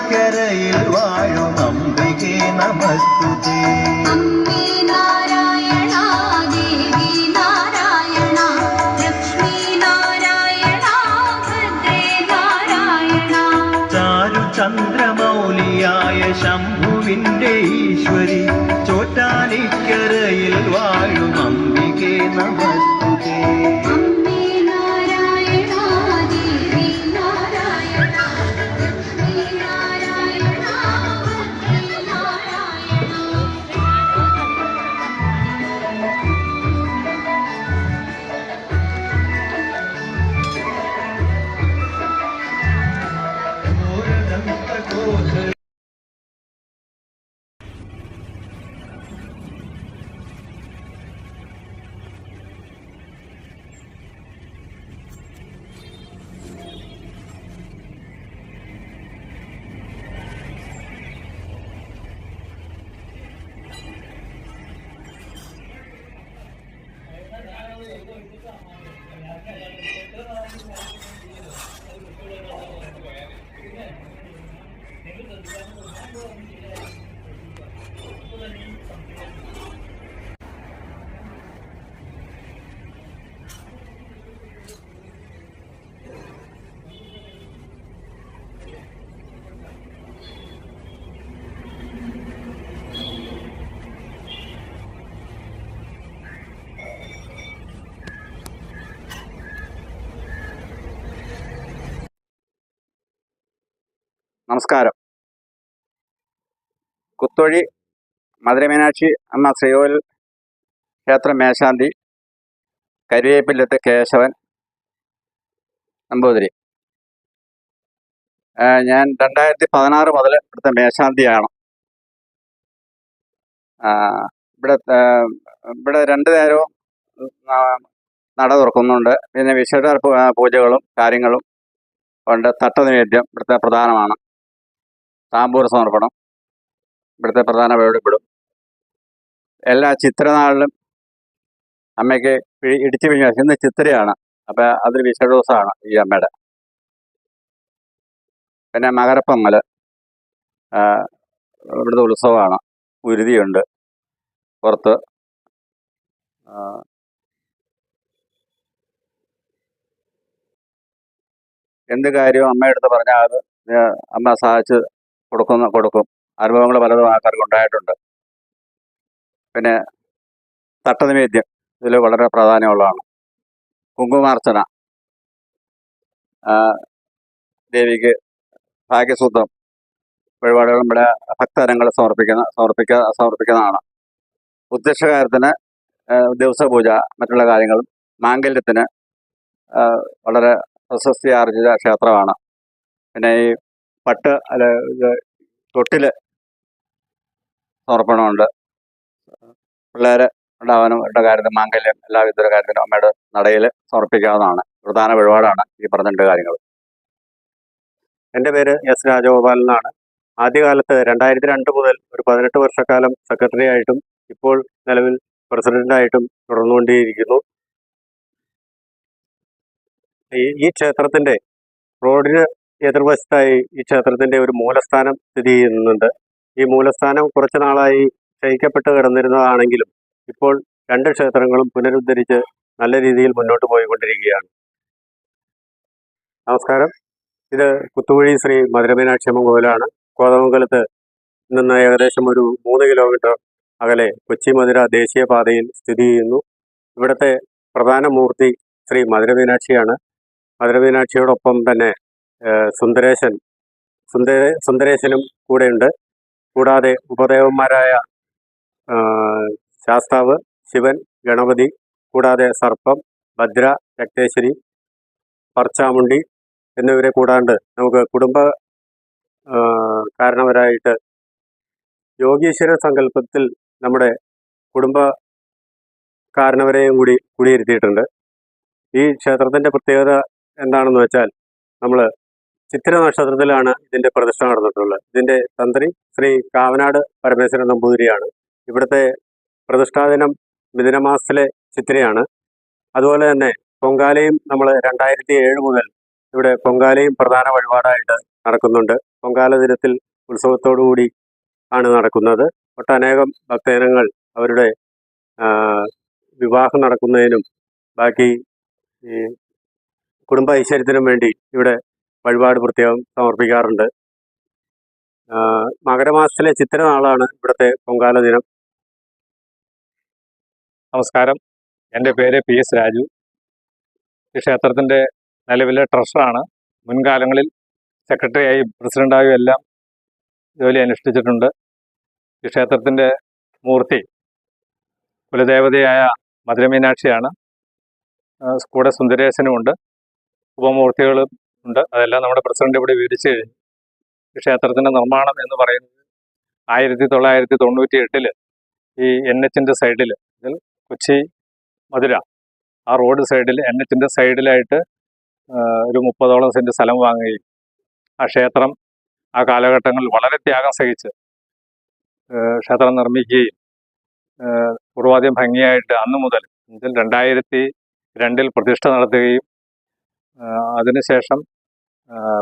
ിക്കരയിൽ വാഴും അംബികേ നമസ്തുതേ. അമ്മേ നാരായണ, ദേവി നാരായണ, ലക്ഷ്മി നാരായണ, ഭദ്രേ നാരായണ. ചാരുചന്ദ്രമൗലിയായ ശംഭുവിന്റെ ഈശ്വരി, ചോറ്റാനിക്കരയിൽ വാഴും അംബികേ നമസ്തുതേ. അമ്മേ നാരായണ, ദേവി നാരായണ, ലക്ഷ്മി നാരായണ, ഭദ്രേ നാരായണ. നമസ്കാരം. കുത്തൊഴി മധുരമീനാക്ഷി അമ്മ ശ്രീകോവിൽ ക്ഷേത്ര മേശാന്തി കരിവേപ്പില്ലത്ത് കേശവൻ നമ്പൂതിരി. ഞാൻ 2016 മുതൽ ഇവിടുത്തെ മേശാന്തിയാണ്. ഇവിടെ 2 നേരവും നട തുറക്കുന്നുണ്ട്. പിന്നെ വിശേഷ പൂജകളും കാര്യങ്ങളും ഉണ്ട്. തട്ടനിവേദ്യം ഇവിടുത്തെ പ്രധാനമാണ്. താമ്പൂർ സമർപ്പണം ഇവിടുത്തെ പ്രധാന പരിപാടിപ്പെടും. എല്ലാ ചിത്രനാളിലും അമ്മയ്ക്ക് ഇടിച്ചു പിഴിഞ്ഞ ഇന്ന് ചിത്രയാണ്. അപ്പം അതൊരു വിശേഷ ദിവസമാണ് ഈ അമ്മയുടെ. പിന്നെ മകരപ്പൊങ്ങൽ ഇവിടുത്തെ ഉത്സവമാണ്. ഉരുതിയുണ്ട് പുറത്ത്. എന്ത് കാര്യവും അമ്മയെടുത്ത് പറഞ്ഞാൽ അത് അമ്മ സഹായിച്ച് കൊടുക്കും. അനുഭവങ്ങൾ പലതും ആൾക്കാർക്ക് ഉണ്ടായിട്ടുണ്ട്. പിന്നെ തട്ടനിവേദ്യം ഇതിൽ വളരെ പ്രാധാന്യമുള്ളതാണ്. കുങ്കുമാർച്ചന, ദേവിക്ക് ഭാഗ്യസൂത്രം വഴിപാടുകളും ഇവിടെ ഭക്തജനങ്ങൾ സമർപ്പിക്കുന്നതാണ്. ഉദ്ദേശകാര്യത്തിന് ദിവസപൂജ, മറ്റുള്ള കാര്യങ്ങളും മാംഗല്യത്തിന് വളരെ പ്രശസ്തി ആർജിച്ച ക്ഷേത്രമാണ്. പിന്നെ ഈ പട്ട് തൊട്ടിൽ സമർപ്പണമുണ്ട്. പിള്ളേർ ഉണ്ടാവാനും അവരുടെ കാര്യത്തിൽ മാംഗല്യം എല്ലാവിധ കാര്യത്തിനും അമ്മയുടെ നടയിൽ സമർപ്പിക്കാവുന്നതാണ്. പ്രധാന വഴിപാടാണ് ഈ പറഞ്ഞ 2 കാര്യങ്ങൾ. എൻ്റെ പേര് എസ് രാജഗോപാലൻ എന്നാണ്. ആദ്യകാലത്ത് 2002 മുതൽ ഒരു 18 വർഷക്കാലം സെക്രട്ടറി ആയിട്ടും ഇപ്പോൾ നിലവിൽ പ്രസിഡന്റായിട്ടും തുടർന്നുകൊണ്ടേയിരിക്കുന്നു. ഈ ക്ഷേത്രത്തിൻ്റെ റോഡിന് എതിർവശത്തായി ഈ ക്ഷേത്രത്തിൻ്റെ ഒരു മൂലസ്ഥാനം സ്ഥിതി ചെയ്യുന്നുണ്ട്. ഈ മൂലസ്ഥാനം കുറച്ച് നാളായി ക്ഷയിക്കപ്പെട്ട് കിടന്നിരുന്നതാണെങ്കിലും ഇപ്പോൾ 2 ക്ഷേത്രങ്ങളും പുനരുദ്ധരിച്ച് നല്ല രീതിയിൽ മുന്നോട്ട് പോയിക്കൊണ്ടിരിക്കുകയാണ്. നമസ്കാരം. ഇത് കുത്തുകുഴി ശ്രീ മധുരമീനാക്ഷി അമ്മൻ കോവിലാണ്. കോതമംഗലത്ത് നിന്ന് ഏകദേശം ഒരു 3 കിലോമീറ്റർ അകലെ കൊച്ചി മധുര ദേശീയപാതയിൽ സ്ഥിതി ചെയ്യുന്നു. ഇവിടുത്തെ പ്രധാന മൂർത്തി ശ്രീ മധുരമീനാക്ഷിയാണ്. മധുരമീനാക്ഷിയോടൊപ്പം തന്നെ സുന്ദരേശനും കൂടെയുണ്ട്. കൂടാതെ ഉപദേവന്മാരായ ശാസ്താവ്, ശിവൻ, ഗണപതി, കൂടാതെ സർപ്പം, ഭദ്ര, രക്തേശ്വരി, പർച്ചാമുണ്ടി എന്നിവരെ കൂടാണ്ട് നമുക്ക് കുടുംബ കാരണവരായിട്ട് യോഗീശ്വര സങ്കല്പത്തിൽ നമ്മുടെ കുടുംബ കാരണവരെയും കൂടി കുടിയിരുത്തിയിട്ടുണ്ട്. ഈ ക്ഷേത്രത്തിൻ്റെ പ്രത്യേകത എന്താണെന്ന് വെച്ചാൽ നമ്മൾ ചിത്തിര നക്ഷത്രത്തിലാണ് ഇതിൻ്റെ പ്രതിഷ്ഠ നടന്നിട്ടുള്ളത്. ഇതിൻ്റെ തന്ത്രി ശ്രീ കാവനാട് പരമേശ്വരൻ നമ്പൂതിരിയാണ്. ഇവിടുത്തെ പ്രതിഷ്ഠാദിനം മിഥുനമാസത്തിലെ ചിത്തിരയാണ്. അതുപോലെ തന്നെ പൊങ്കാലയും നമ്മൾ 2007 മുതൽ ഇവിടെ പൊങ്കാലയും പ്രധാന വഴിപാടായിട്ട് നടക്കുന്നുണ്ട്. പൊങ്കാല ദിനത്തിൽ ഉത്സവത്തോടുകൂടി ആണ് നടക്കുന്നത്. ഒട്ടനേകം ഭക്തജനങ്ങൾ അവരുടെ വിവാഹം നടക്കുന്നതിനും ബാക്കി ഈ കുടുംബ ഐശ്വര്യത്തിനും വേണ്ടി ഇവിടെ വഴിപാട് പ്രത്യേകം സമർപ്പിക്കാറുണ്ട്. മകരമാസത്തിലെ ചിത്തിര നാളാണ് ഇവിടുത്തെ പൊങ്കാല ദിനം. നമസ്കാരം, എൻ്റെ പേര് PS രാജു. ഈ ക്ഷേത്രത്തിൻ്റെ നിലവിലെ ട്രഷറാണ്. മുൻകാലങ്ങളിൽ സെക്രട്ടറിയായും പ്രസിഡൻ്റായും എല്ലാം ജോലി അനുഷ്ഠിച്ചിട്ടുണ്ട്. ഈ ക്ഷേത്രത്തിൻ്റെ മൂർത്തി കുലദേവതയായ മധുരമീനാക്ഷിയാണ്. കൂടെ സുന്ദരേശനുമുണ്ട്, ഉപമൂർത്തികളും ഉണ്ട്. അതെല്ലാം നമ്മുടെ പ്രസിഡന്റ് ഇവിടെ വിവരിച്ചു കഴിഞ്ഞു. ഈ ക്ഷേത്രത്തിൻ്റെ നിർമ്മാണം എന്ന് പറയുന്നത് 1998 ഈ NHൻ്റെ സൈഡിൽ, കൊച്ചി മധുര ആ റോഡ് സൈഡിൽ NHൻ്റെ സൈഡിലായിട്ട് ഒരു 30ഓളം സെൻറ്റ് സ്ഥലം വാങ്ങുകയും ആ ക്ഷേത്രം ആ കാലഘട്ടങ്ങളിൽ വളരെ ത്യാഗം സഹിച്ച് ക്ഷേത്രം നിർമ്മിക്കുകയും പൂർവാദ്യം ഭംഗിയായിട്ട് അന്ന് മുതൽ 2002 പ്രതിഷ്ഠ നടത്തുകയും അതിനുശേഷം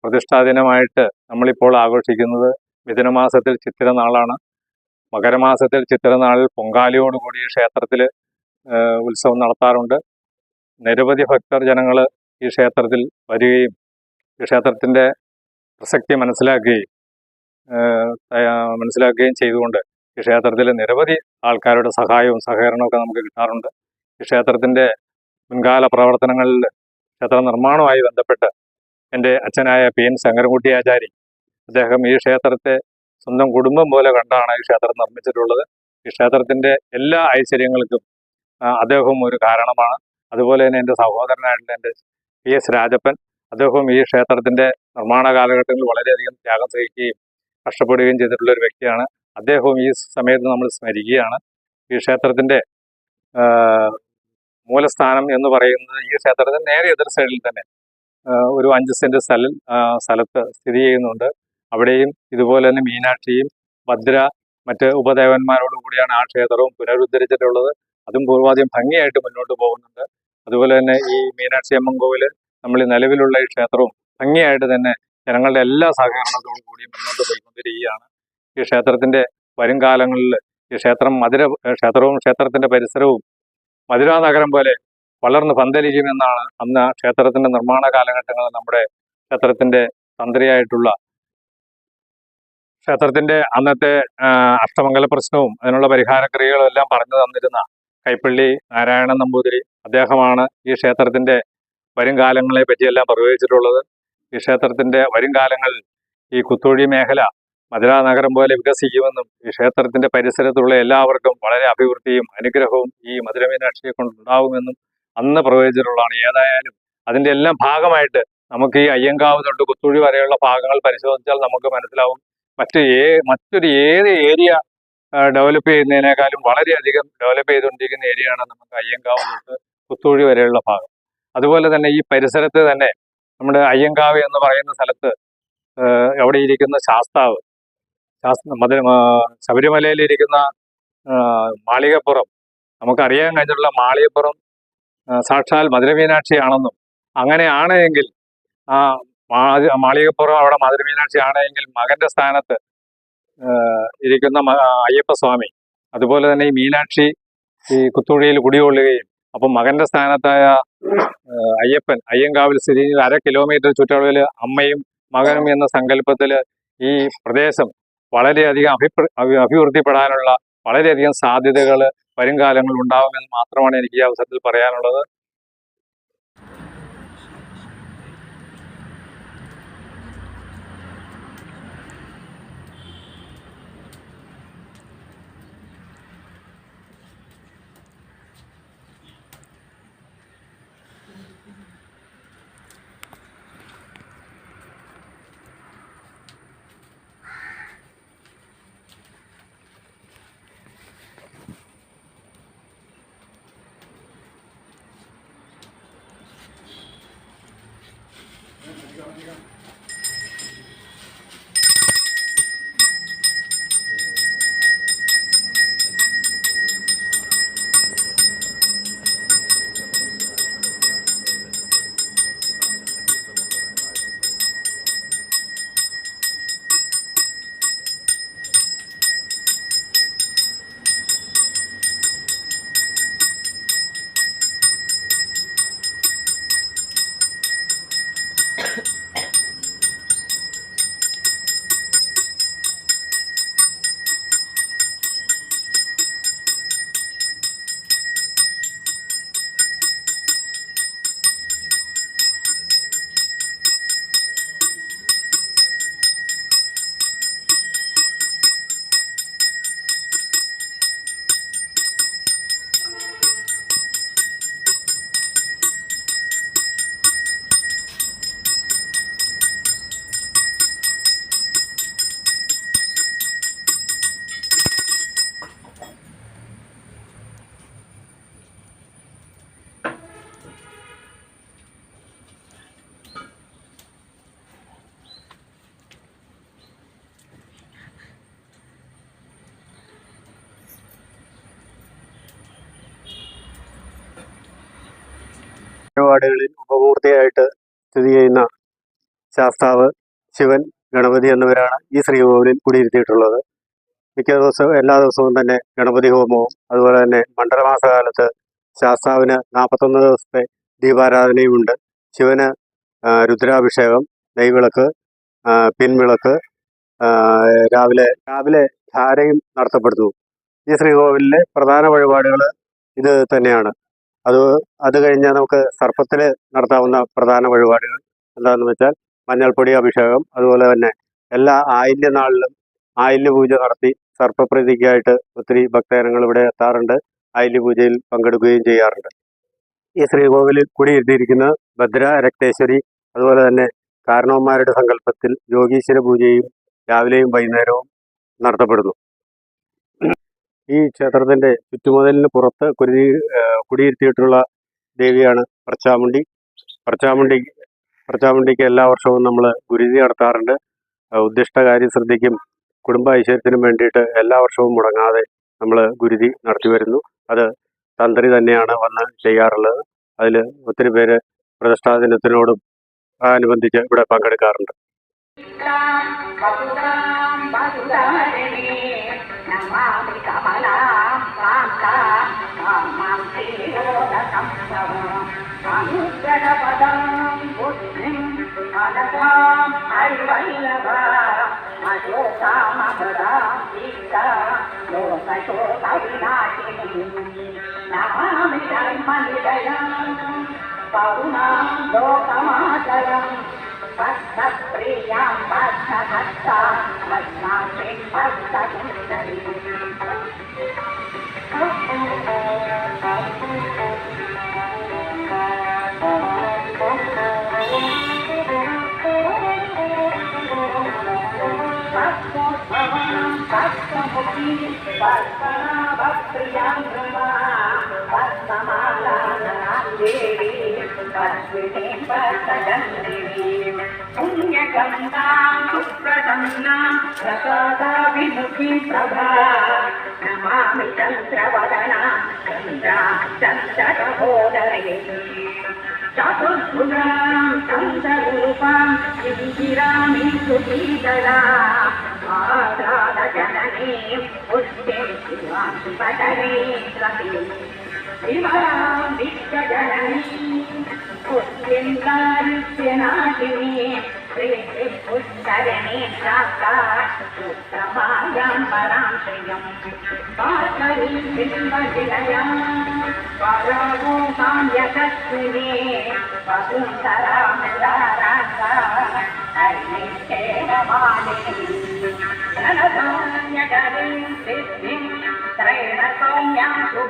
പ്രതിഷ്ഠാദിനമായിട്ട് നമ്മളിപ്പോൾ ആഘോഷിക്കുന്നത് മിഥുനമാസത്തിൽ ചിത്തിര നാളാണ്. മകരമാസത്തിൽ ചിത്തിര നാളിൽ പൊങ്കാലയോടുകൂടി ക്ഷേത്രത്തിൽ ഉത്സവം നടത്താറുണ്ട്. നിരവധി ഭക്തർ ജനങ്ങൾ ഈ ക്ഷേത്രത്തിൽ വരികയും ഈ ക്ഷേത്രത്തിൻ്റെ പ്രസക്തി മനസ്സിലാക്കുകയും ചെയ്തുകൊണ്ട് ഈ ക്ഷേത്രത്തിൽ നിരവധി ആൾക്കാരുടെ സഹായവും സഹകരണമൊക്കെ നമുക്ക് കിട്ടാറുണ്ട്. ഈ ക്ഷേത്രത്തിൻ്റെ മുൻകാല പ്രവർത്തനങ്ങളിൽ ക്ഷേത്ര നിർമ്മാണവുമായി ബന്ധപ്പെട്ട് എൻ്റെ അച്ഛനായ PN ശങ്കരൻകുട്ടി ആചാരി, അദ്ദേഹം ഈ ക്ഷേത്രത്തെ സ്വന്തം കുടുംബം പോലെ കണ്ടാണ് ഈ ക്ഷേത്രം നിർമ്മിച്ചിട്ടുള്ളത്. ഈ ക്ഷേത്രത്തിൻ്റെ എല്ലാ ഐശ്വര്യങ്ങൾക്കും അദ്ദേഹവും ഒരു കാരണമാണ്. അതുപോലെ തന്നെ എൻ്റെ സഹോദരനായിട്ടുള്ള എൻ്റെ PS രാജപ്പൻ, അദ്ദേഹവും ഈ ക്ഷേത്രത്തിൻ്റെ നിർമ്മാണ കാലഘട്ടങ്ങളിൽ വളരെയധികം ത്യാഗം സഹിക്കുകയും കഷ്ടപ്പെടുകയും ചെയ്തിട്ടുള്ള ഒരു വ്യക്തിയാണ്. അദ്ദേഹവും ഈ സമയത്ത് നമ്മൾ സ്മരിക്കുകയാണ്. ഈ ക്ഷേത്രത്തിൻ്റെ മൂലസ്ഥാനം എന്ന് പറയുന്നത് ഈ ക്ഷേത്രത്തിന് നേരെ എതിർ സൈഡിൽ തന്നെ ഒരു 5 സെൻറ്റ് സ്ഥലത്ത് സ്ഥിതി ചെയ്യുന്നുണ്ട്. അവിടെയും ഇതുപോലെ തന്നെ മീനാക്ഷിയും ഭദ്ര മറ്റ് ഉപദേവന്മാരോട് കൂടിയാണ് ആ ക്ഷേത്രവും പുനരുദ്ധരിച്ചിട്ടുള്ളത്. അതും പൂർവാദ്യം ഭംഗിയായിട്ട് മുന്നോട്ട് പോകുന്നുണ്ട്. അതുപോലെ തന്നെ ഈ മീനാക്ഷി അമ്മൻ കോവിൽ നമ്മൾ ഈ നിലവിലുള്ള ഈ ക്ഷേത്രവും ഭംഗിയായിട്ട് തന്നെ ജനങ്ങളുടെ എല്ലാ സഹകരണത്തോടും കൂടി മുന്നോട്ട് പോയിക്കൊണ്ടിരിക്കുകയാണ്. ഈ ക്ഷേത്രത്തിൻ്റെ വരും കാലങ്ങളിൽ ഈ ക്ഷേത്രവും ക്ഷേത്രത്തിൻ്റെ പരിസരവും മധുര നഗരം പോലെ വളർന്ന് പന്തലിക്കുമെന്നാണ് അന്ന് ക്ഷേത്രത്തിൻ്റെ നിർമ്മാണ കാലഘട്ടങ്ങളിൽ നമ്മുടെ ക്ഷേത്രത്തിൻ്റെ തന്ത്രിയായിട്ടുള്ള ക്ഷേത്രത്തിൻ്റെ അന്നത്തെ അഷ്ടമംഗല പ്രശ്നവും അതിനുള്ള പരിഹാരക്രിയകളും എല്ലാം പറഞ്ഞു തന്നിരുന്ന കൈപ്പള്ളി നാരായണൻ നമ്പൂതിരി, അദ്ദേഹമാണ് ഈ ക്ഷേത്രത്തിൻ്റെ വരും കാലങ്ങളെ പറ്റിയെല്ലാം പ്രവചിച്ചിട്ടുള്ളത്. ഈ ക്ഷേത്രത്തിൻ്റെ വരും കാലങ്ങളിൽ ഈ കുത്തോഴി മേഖല മധുര നഗരം പോലെ വികസിക്കുമെന്നും ഈ ക്ഷേത്രത്തിൻ്റെ പരിസരത്തുള്ള എല്ലാവർക്കും വളരെ അഭിവൃദ്ധിയും അനുഗ്രഹവും ഈ മധുരമീനാക്ഷിയെ കൊണ്ടുണ്ടാവുമെന്നും അന്ന് പ്രവചിച്ചിട്ടുള്ളതാണ്. ഏതായാലും അതിൻ്റെ എല്ലാം ഭാഗമായിട്ട് നമുക്ക് ഈ അയ്യങ്കാവ് തൊട്ട് കുത്തോഴി വരെയുള്ള ഭാഗങ്ങൾ പരിശോധിച്ചാൽ നമുക്ക് മനസ്സിലാവും മറ്റൊരു ഏത് ഏരിയ ഡെവലപ്പ് ചെയ്യുന്നതിനേക്കാളും വളരെയധികം ഡെവലപ്പ് ചെയ്തുകൊണ്ടിരിക്കുന്ന ഏരിയയാണ് നമുക്ക് അയ്യങ്കാവ് തൊട്ട് കുത്തോഴി വരെയുള്ള ഭാഗം. അതുപോലെ തന്നെ ഈ പരിസരത്ത് തന്നെ നമ്മുടെ അയ്യങ്കാവ് എന്ന് പറയുന്ന സ്ഥലത്ത് അവിടെ ഇരിക്കുന്ന ശബരിമലയിലിരിക്കുന്ന മാളികപ്പുറം, നമുക്കറിയാൻ കഴിഞ്ഞിട്ടുള്ള മാളികപ്പുറം സാക്ഷാൽ മധുരമീനാക്ഷിയാണെന്നും അങ്ങനെയാണ് എങ്കിൽ ആ മാളികപ്പുറം അവിടെ മധുരമീനാക്ഷി ആണെങ്കിൽ മകന്റെ സ്ഥാനത്ത് ഇരിക്കുന്ന അയ്യപ്പസ്വാമി, അതുപോലെ തന്നെ ഈ മീനാക്ഷി ഈ കുത്തുഴിയിൽ കുടികൊള്ളുകയും അപ്പം മകന്റെ സ്ഥാനത്തായ അയ്യപ്പൻ അയ്യങ്കാവിൽ സ്ഥിതി 1/2 കിലോമീറ്റർ ചുറ്റളവിൽ അമ്മയും മകനും എന്ന സങ്കല്പത്തിൽ ഈ പ്രദേശം വളരെയധികം അഭിവൃദ്ധിപ്പെടാനുള്ള വളരെയധികം സാധ്യതകൾ വരും കാലങ്ങളിൽ ഉണ്ടാകുമെന്ന് മാത്രമാണ് എനിക്ക് ഈ അവസരത്തിൽ പറയാനുള്ളത്. പരിപാടികളിൽ ഉപമൂർത്തിയായിട്ട് സ്ഥിതി ചെയ്യുന്ന ശാസ്താവ്, ശിവൻ, ഗണപതി എന്നിവരാണ് ഈ ശ്രീകോവിലിൽ കുടിയിരുത്തിയിട്ടുള്ളത്. മിക്ക ദിവസവും എല്ലാ ദിവസവും തന്നെ ഗണപതി ഹോമവും അതുപോലെ തന്നെ മണ്ഡലമാസകാലത്ത് ശാസ്താവിന് 41 ദിവസത്തെ ദീപാരാധനയുമുണ്ട്. ശിവന് രുദ്രാഭിഷേകം, നെയ്വിളക്ക്, പിൻവിളക്ക്, രാവിലെ ധാരയും നടത്തപ്പെടുന്നു. ഈ ശ്രീകോവിലിലെ പ്രധാന വഴിപാടുകൾ ഇത് തന്നെയാണ്. അത് കഴിഞ്ഞാൽ നമുക്ക് സർപ്പത്തിൽ നടത്താവുന്ന പ്രധാന വഴിപാടുകൾ എന്താണെന്ന് വെച്ചാൽ മഞ്ഞൾപ്പൊടി അഭിഷേകം, അതുപോലെ തന്നെ എല്ലാ ആയില്യനാളിലും ആയില്യ പൂജ നടത്തി സർപ്പപ്രീതിക്കായിട്ട് ഒത്തിരി ഭക്തജനങ്ങൾ ഇവിടെ എത്താറുണ്ട്. ആയില്യ പൂജയിൽ പങ്കെടുക്കുകയും ചെയ്യാറുണ്ട്. ഈ ശ്രീകോവിലിൽ കുടിയിരുത്തിയിരിക്കുന്ന ഭദ്ര രക്തേശ്വരി, അതുപോലെ തന്നെ കാരണവന്മാരുടെ സങ്കല്പത്തിൽ യോഗീശ്വര പൂജയും രാവിലെയും വൈകുന്നേരവും നടത്തപ്പെടുന്നു. ഈ ക്ഷേത്രത്തിന്റെ ചുറ്റുമതിലിന് പുറത്ത് കുടിയിരുത്തിയിട്ടുള്ള ദേവിയാണ് പ്രച്ചാമുണ്ടി. പ്രച്ചാമുണ്ടിക്ക് എല്ലാ വർഷവും നമ്മൾ ഗുരുതി നടത്താറുണ്ട്. ഉദ്ദിഷ്ട കാര്യസിദ്ധിക്കും കുടുംബ ഐശ്വര്യത്തിനും വേണ്ടിയിട്ട് എല്ലാ വർഷവും മുടങ്ങാതെ നമ്മൾ ഗുരുതി നടത്തി വരുന്നു. അത് തന്ത്രി തന്നെയാണ് വന്ന് ചെയ്യാറുള്ളത്. അതിൽ ഒത്തിരി പേര് പ്രതിഷ്ഠാ ദിനത്തിനോടും അനുബന്ധിച്ച് ഇവിടെ പങ്കെടുക്കാറുണ്ട്. पुष्करणे शाखा उत्तमायां परां श्रियं पार्वती बिम्बविलया परागोकां यशस्विने वसुन्धरामदारासा हरिणेश्वरमालिनी धनधान्यकरीं सिद्धिं त्रैणसौम्यां शुभ